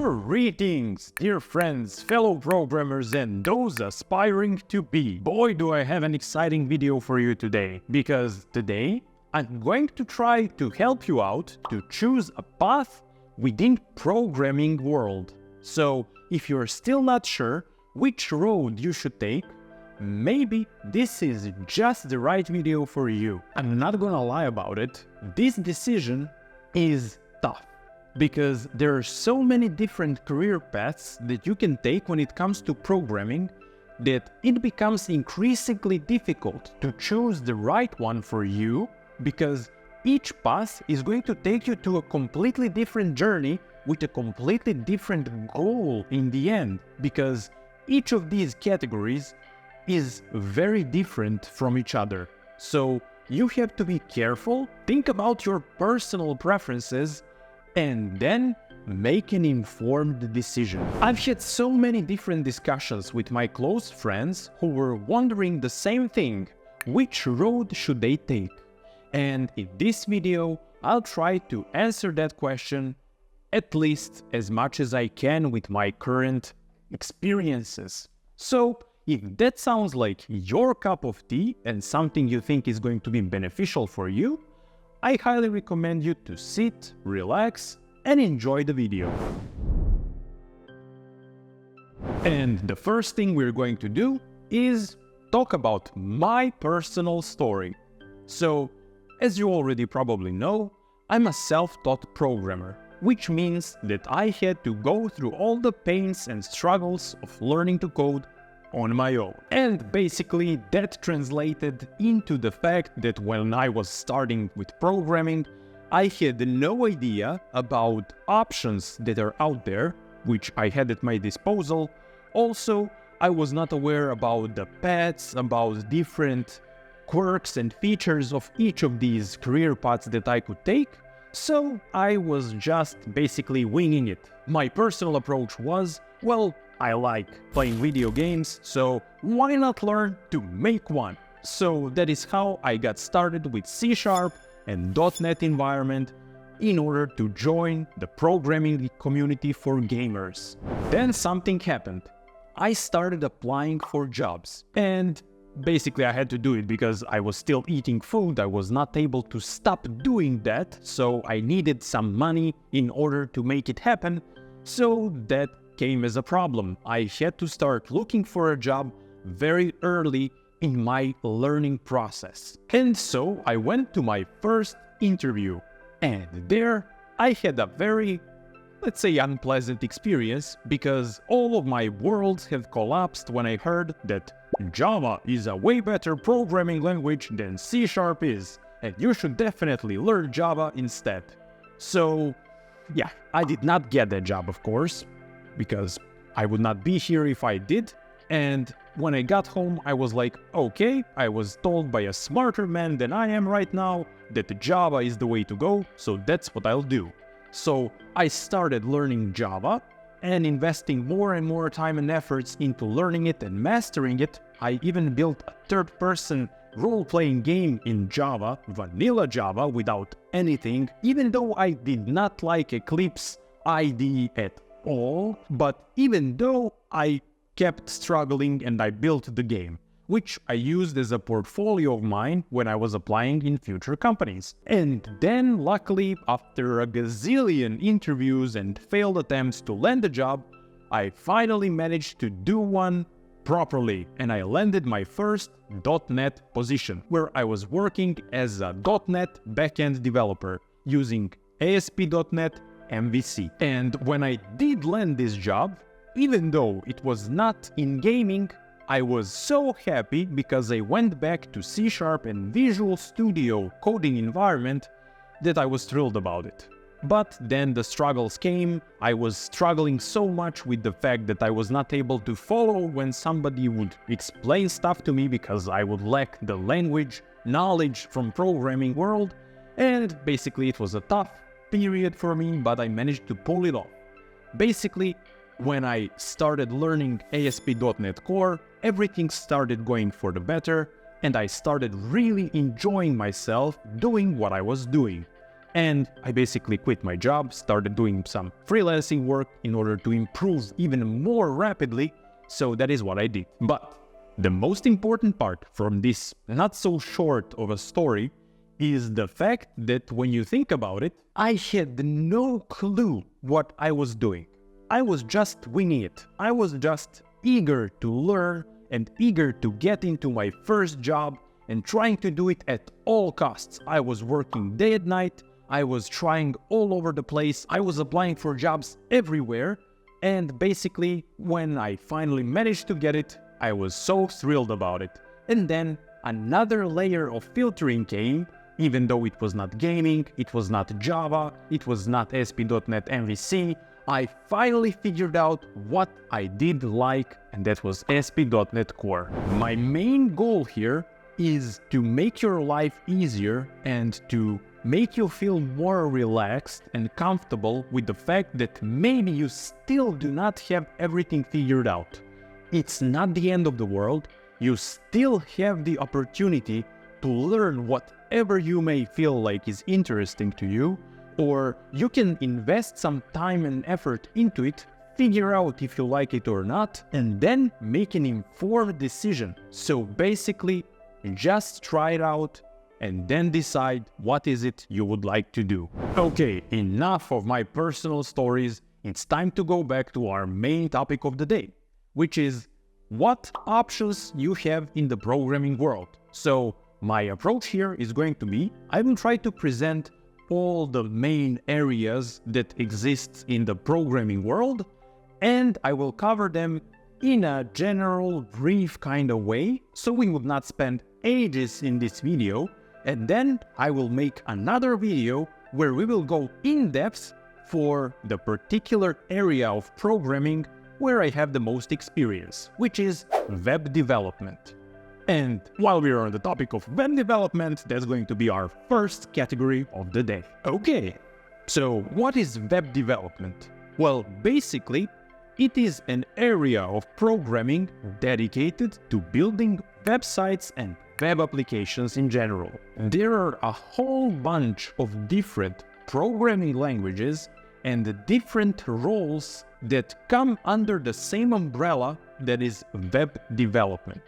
Greetings, dear friends, fellow programmers, and those aspiring to be. Boy, do I have an exciting video for you today, because today I'm going to try to help you out to choose a path within programming world. So if you're still not sure which road you should take, maybe this is just the right video for you. I'm not gonna lie about it, this decision is tough, because there are so many different career paths that you can take when it comes to programming that it becomes increasingly difficult to choose the right one for you, because each path is going to take you to a completely different journey with a completely different goal in the end, because each of these categories is very different from each other. So you have to be careful, think about your personal preferences, and then make an informed decision. I've had so many different discussions with my close friends who were wondering the same thing: which road should they take? And in this video, I'll try to answer that question at least as much as I can with my current experiences. So if that sounds like your cup of tea and something you think is going to be beneficial for you, I highly recommend you to sit, relax, and enjoy the video. And the first thing we're going to do is talk about my personal story. So, as you already probably know, I'm a self-taught programmer, which means that I had to go through all the pains and struggles of learning to code on my own. And basically that translated into the fact that when I was starting with programming, I had no idea about options that are out there, which I had at my disposal. Also, I was not aware about the paths, about different quirks and features of each of these career paths that I could take. So I was just basically winging it. My personal approach was, well, I like playing video games, so why not learn to make one? So that is how I got started with C# and .NET environment in order to join the programming community for gamers. Then something happened. I started applying for jobs, and basically I had to do it because I was still eating food. I was not able to stop doing that, so I needed some money in order to make it happen. So that came as a problem. I had to start looking for a job very early in my learning process. And so I went to my first interview, and there I had a very, let's say, unpleasant experience, because all of my worlds have collapsed when I heard that Java is a way better programming language than C# is, and you should definitely learn Java instead. So yeah, I did not get that job, of course, because I would not be here if I did. And when I got home, I was like, okay, I was told by a smarter man than I am right now that Java is the way to go, so that's what I'll do. So I started learning Java and investing more and more time and efforts into learning it and mastering it. I even built a third-person role-playing game in Java, vanilla Java, without anything, even though I did not like Eclipse IDE at all. But even though I kept struggling and I built the game, which I used as a portfolio of mine when I was applying in future companies. And then, luckily, after a gazillion interviews and failed attempts to land a job, I finally managed to do one properly, and I landed my first .NET position, where I was working as a .NET backend developer using ASP.NET MVC. And when I did land this job, even though it was not in gaming, I was so happy because I went back to C# and Visual Studio coding environment that I was thrilled about it. But then the struggles came. I was struggling so much with the fact that I was not able to follow when somebody would explain stuff to me because I would lack the language knowledge from programming world. And basically it was a tough period for me, but I managed to pull it off. Basically, when I started learning ASP.NET Core, everything started going for the better, and I started really enjoying myself doing what I was doing. And I basically quit my job, started doing some freelancing work in order to improve even more rapidly. So that is what I did. But the most important part from this not so short of a story is the fact that when you think about it, I had no clue what I was doing. I was just winging it. I was just eager to learn and eager to get into my first job and trying to do it at all costs. I was working day and night. I was trying all over the place. I was applying for jobs everywhere. And basically, when I finally managed to get it, I was so thrilled about it. And then another layer of filtering came, even though it was not gaming, it was not Java, it was not ASP.NET MVC. I finally figured out what I did like, and that was ASP.NET Core. My main goal here is to make your life easier and to make you feel more relaxed and comfortable with the fact that maybe you still do not have everything figured out. It's not the end of the world. You still have the opportunity to learn whatever you may feel like is interesting to you, or you can invest some time and effort into it, figure out if you like it or not, and then make an informed decision. So basically, just try it out and then decide what is it you would like to do. Okay, enough of my personal stories. It's time to go back to our main topic of the day, which is what options you have in the programming world. So my approach here is going to be, I will try to present all the main areas that exist in the programming world, and I will cover them in a general, brief kind of way, so we would not spend ages in this video. And then I will make another video where we will go in depth for the particular area of programming where I have the most experience, which is web development. And while we are on the topic of web development, that's going to be our first category of the day. Okay, so what is web development? Well, basically, it is an area of programming dedicated to building websites and web applications in general. There are a whole bunch of different programming languages and different roles that come under the same umbrella that is web development.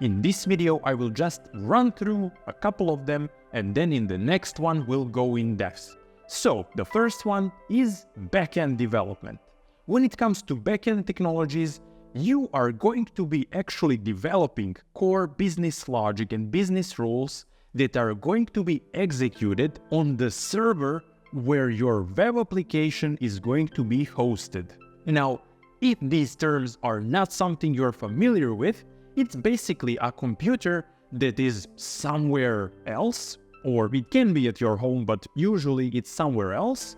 In this video, I will just run through a couple of them, and then in the next one, we'll go in depth. So the first one is backend development. When it comes to backend technologies, you are going to be actually developing core business logic and business rules that are going to be executed on the server where your web application is going to be hosted. Now, if these terms are not something you're familiar with, it's basically a computer that is somewhere else, or it can be at your home, but usually it's somewhere else,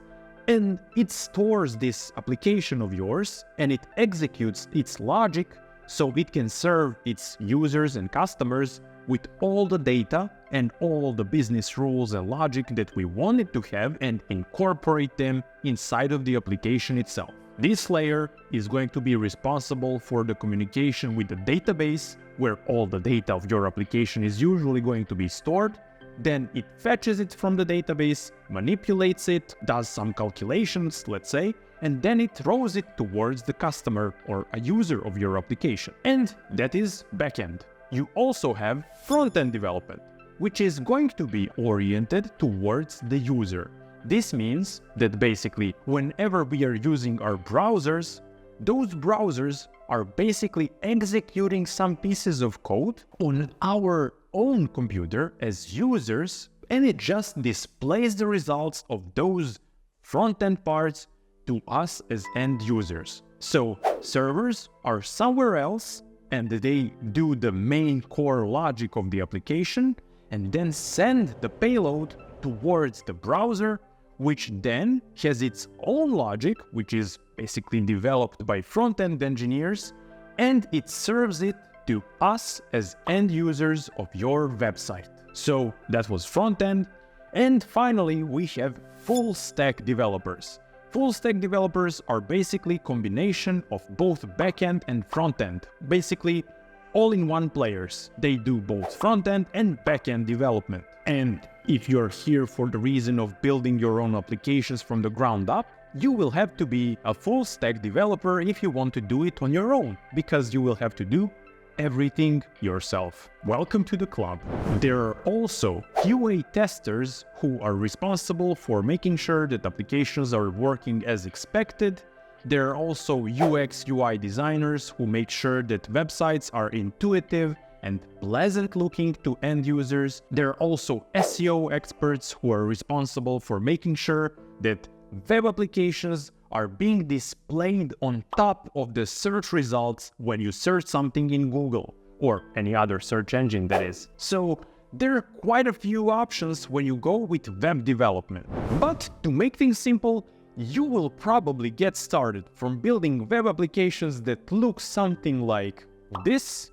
and it stores this application of yours and it executes its logic so it can serve its users and customers with all the data and all the business rules and logic that we want it to have and incorporate them inside of the application itself. This layer is going to be responsible for the communication with the database where all the data of your application is usually going to be stored. Then it fetches it from the database, manipulates it, does some calculations, let's say, and then it throws it towards the customer or a user of your application. And that is backend. You also have front-end development, which is going to be oriented towards the user. This means that basically whenever we are using our browsers, those browsers are basically executing some pieces of code on our own computer as users, and it just displays the results of those front-end parts to us as end users. So servers are somewhere else and they do the main core logic of the application and then send the payload towards the browser, which then has its own logic, which is basically developed by front-end engineers, and it serves it to us as end users of your website. So that was front-end. And finally, we have full-stack developers. Full-stack developers are basically combination of both backend and front-end, basically all-in-one players. They do both front-end and back-end development. And if you're here for the reason of building your own applications from the ground up, you will have to be a full stack developer if you want to do it on your own, because you will have to do everything yourself. Welcome to the club. There are also QA testers who are responsible for making sure that applications are working as expected. There are also UX UI designers who make sure that websites are intuitive and pleasant looking to end users. There are also SEO experts who are responsible for making sure that web applications are being displayed on top of the search results when you search something in Google or any other search engine, that is. So there are quite a few options when you go with web development. But to make things simple, you will probably get started from building web applications that look something like this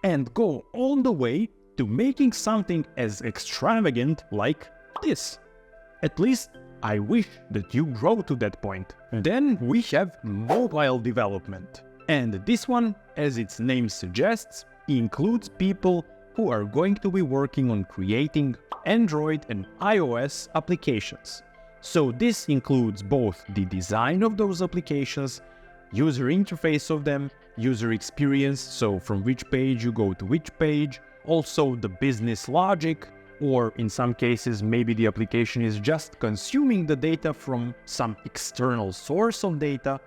and go all the way to making something as extravagant like this. At least I wish that you grow to that point. Then we have mobile development. And this one, as its name suggests, includes people who are going to be working on creating Android and iOS applications. So this includes both the design of those applications, user interface of them, user experience, so from which page you go to which page, also the business logic, or in some cases maybe the application is just consuming the data from some external source of data,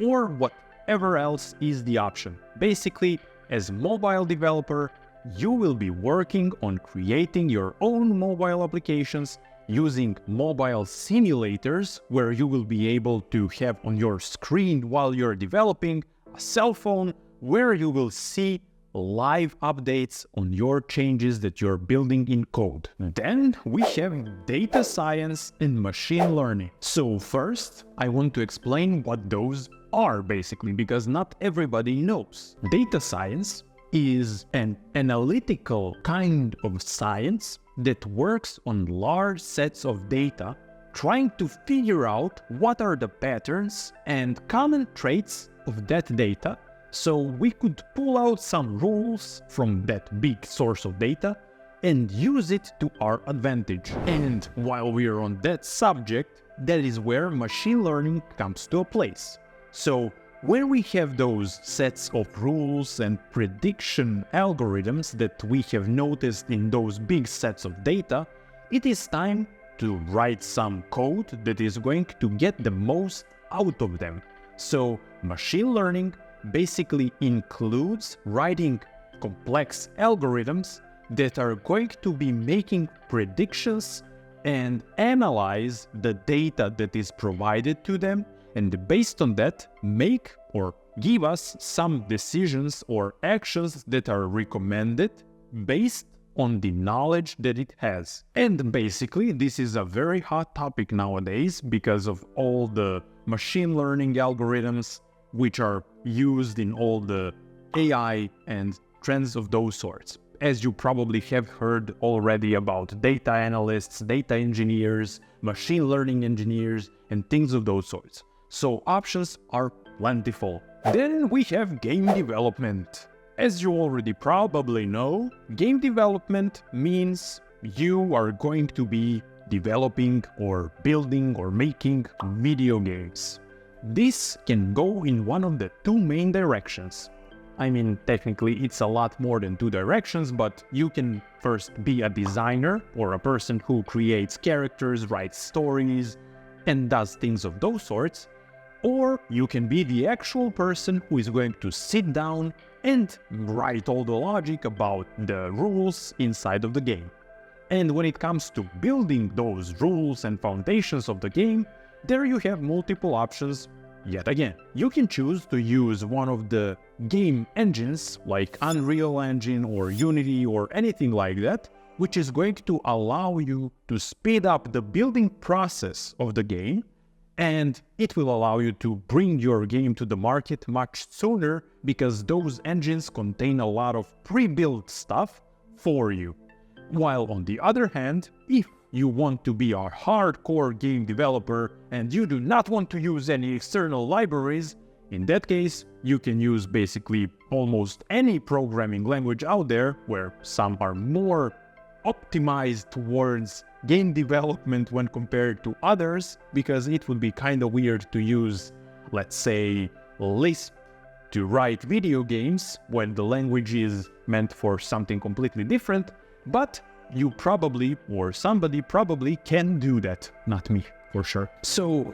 or whatever else is the option. Basically, as mobile developer, you will be working on creating your own mobile applications using mobile simulators, where you will be able to have on your screen while you're developing a cell phone where you will see live updates on your changes that you're building in code. Then we have data science and machine learning. So first, I want to explain what those are basically, because not everybody knows. Data science is an analytical kind of science that works on large sets of data, trying to figure out what are the patterns and common traits of that data, so we could pull out some rules from that big source of data and use it to our advantage. And while we are on that subject, that is where machine learning comes to a place. So when we have those sets of rules and prediction algorithms that we have noticed in those big sets of data, it is time to write some code that is going to get the most out of them. So machine learning basically includes writing complex algorithms that are going to be making predictions and analyze the data that is provided to them, and based on that, make or give us some decisions or actions that are recommended based on the knowledge that it has. And basically, this is a very hot topic nowadays because of all the machine learning algorithms which are used in all the AI and trends of those sorts. As you probably have heard already about data analysts, data engineers, machine learning engineers, and things of those sorts. So options are plentiful. Then we have game development. As you already probably know, game development means you are going to be developing or building or making video games. This can go in one of the two main directions. I mean, technically it's a lot more than two directions, but you can first be a designer or a person who creates characters, writes stories, and does things of those sorts. Or you can be the actual person who is going to sit down and write all the logic about the rules inside of the game. And when it comes to building those rules and foundations of the game, there you have multiple options. Yet again, you can choose to use one of the game engines like Unreal Engine or Unity or anything like that, which is going to allow you to speed up the building process of the game, and it will allow you to bring your game to the market much sooner because those engines contain a lot of pre-built stuff for you. While on the other hand, if you want to be a hardcore game developer and you do not want to use any external libraries, in that case, you can use basically almost any programming language out there, where some are more optimized towards game development when compared to others, because it would be kind of weird to use, let's say, Lisp to write video games when the language is meant for something completely different, but you probably, or somebody probably, can do that. Not me, for sure. So,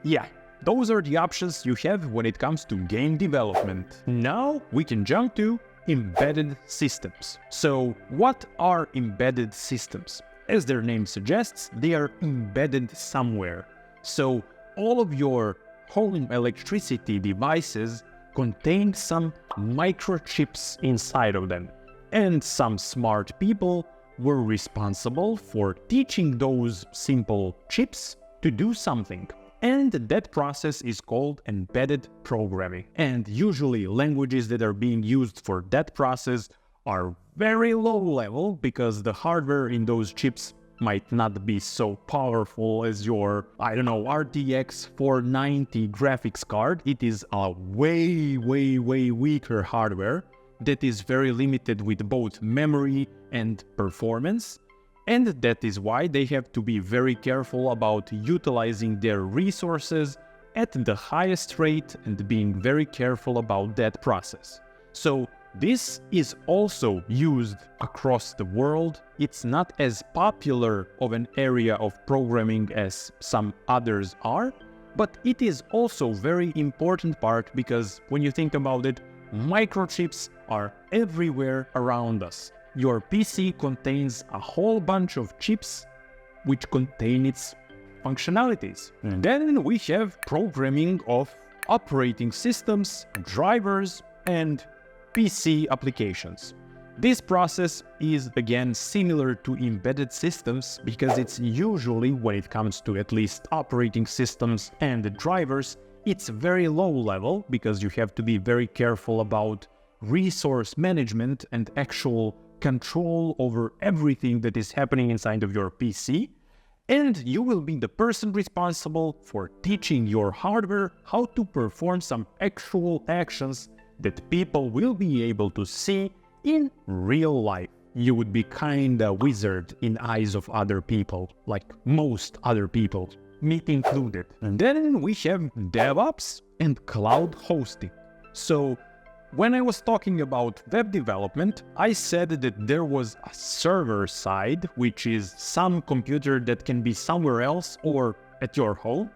yeah, those are the options you have when it comes to game development. Now we can jump to embedded systems. So, what are embedded systems? As their name suggests, they are embedded somewhere. So, all of your home electricity devices contain some microchips inside of them. And some smart people were responsible for teaching those simple chips to do something. And that process is called embedded programming. And usually languages that are being used for that process are very low level, because the hardware in those chips might not be so powerful as your, RTX 490 graphics card. It is a way weaker hardware that is very limited with both memory and performance. And that is why they have to be very careful about utilizing their resources at the highest rate and being very careful about that process. So this is also used across the world. It's not as popular of an area of programming as some others are, but it is also very important part, because when you think about it, microchips are everywhere around us. Your PC contains a whole bunch of chips which contain its functionalities. And then we have programming of operating systems, drivers, and PC applications. This process is again similar to embedded systems, because it's usually, when it comes to at least operating systems and the drivers, it's very low level, because you have to be very careful about resource management and actual control over everything that is happening inside of your PC. And you will be the person responsible for teaching your hardware how to perform some actual actions that people will be able to see in real life. You would be kinda wizard in eyes of other people, like most other people, me included. And then we have DevOps and cloud hosting. So when I was talking about web development, I said that there was a server side, which is some computer that can be somewhere else or at your home.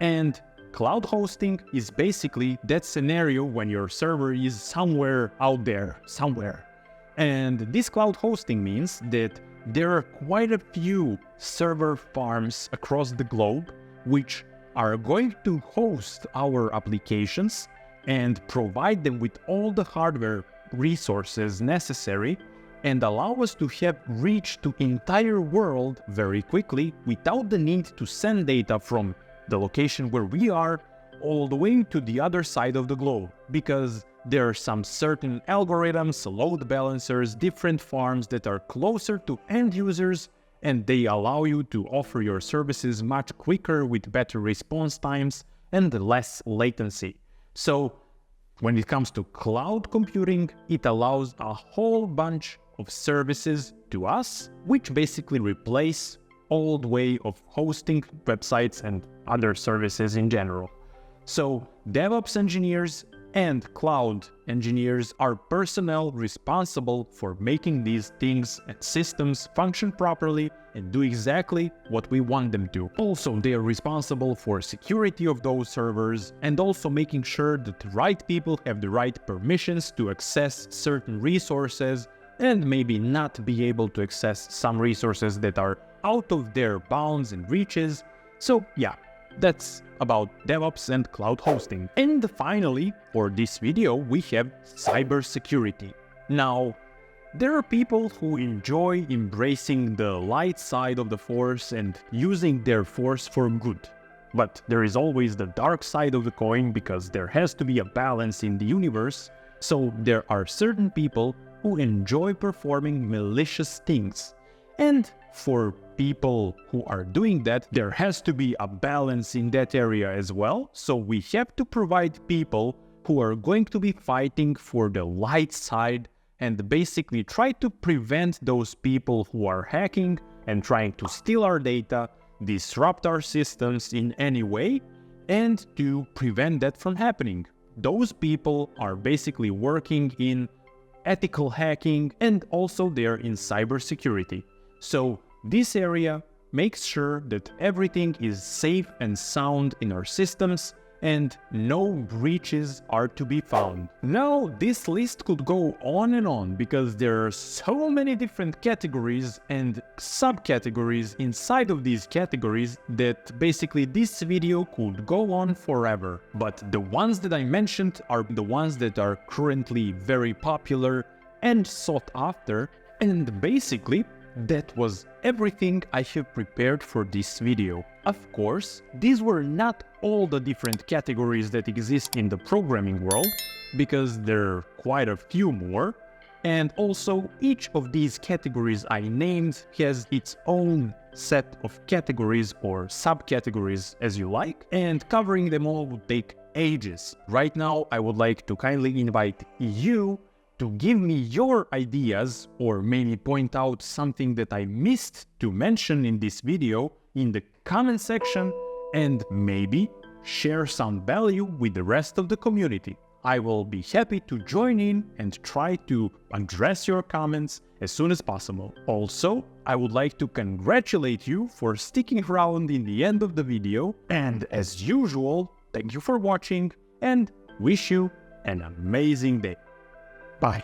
And cloud hosting is basically that scenario when your server is somewhere out there, somewhere. And this cloud hosting means that there are quite a few server farms across the globe which are going to host our applications and provide them with all the hardware resources necessary and allow us to have reach to entire world very quickly without the need to send data from the location where we are all the way to the other side of the globe, because there are some certain algorithms, load balancers, different farms that are closer to end users, and they allow you to offer your services much quicker with better response times and less latency. So when it comes to cloud computing, it allows a whole bunch of services to us, which basically replace old way of hosting websites and other services in general. So DevOps engineers and cloud engineers are personnel responsible for making these things and systems function properly and do exactly what we want them to. Also, they are responsible for security of those servers and also making sure that the right people have the right permissions to access certain resources and maybe not be able to access some resources that are out of their bounds and reaches. So yeah, that's about DevOps and cloud hosting. And finally, for this video, we have cybersecurity. Now, there are people who enjoy embracing the light side of the force and using their force for good. But there is always the dark side of the coin, because there has to be a balance in the universe. So there are certain people who enjoy performing malicious things. And for people who are doing that, there has to be a balance in that area as well. So we have to provide people who are going to be fighting for the light side and basically try to prevent those people who are hacking and trying to steal our data, disrupt our systems in any way, and to prevent that from happening. Those people are basically working in ethical hacking and also they're in cybersecurity. So this area makes sure that everything is safe and sound in our systems and no breaches are to be found. Now, this list could go on and on because there are so many different categories and subcategories inside of these categories that basically this video could go on forever. But the ones that I mentioned are the ones that are currently very popular and sought after, and basically that was everything I have prepared for this video. Of course, these were not all the different categories that exist in the programming world, because there are quite a few more, and also each of these categories I named has its own set of categories or subcategories as you like, and covering them all would take ages. Right now, I would like to kindly invite you to give me your ideas or maybe point out something that I missed to mention in this video in the comment section and maybe share some value with the rest of the community. I will be happy to join in and try to address your comments as soon as possible. Also, I would like to congratulate you for sticking around in the end of the video, and as usual, thank you for watching and wish you an amazing day. Bye.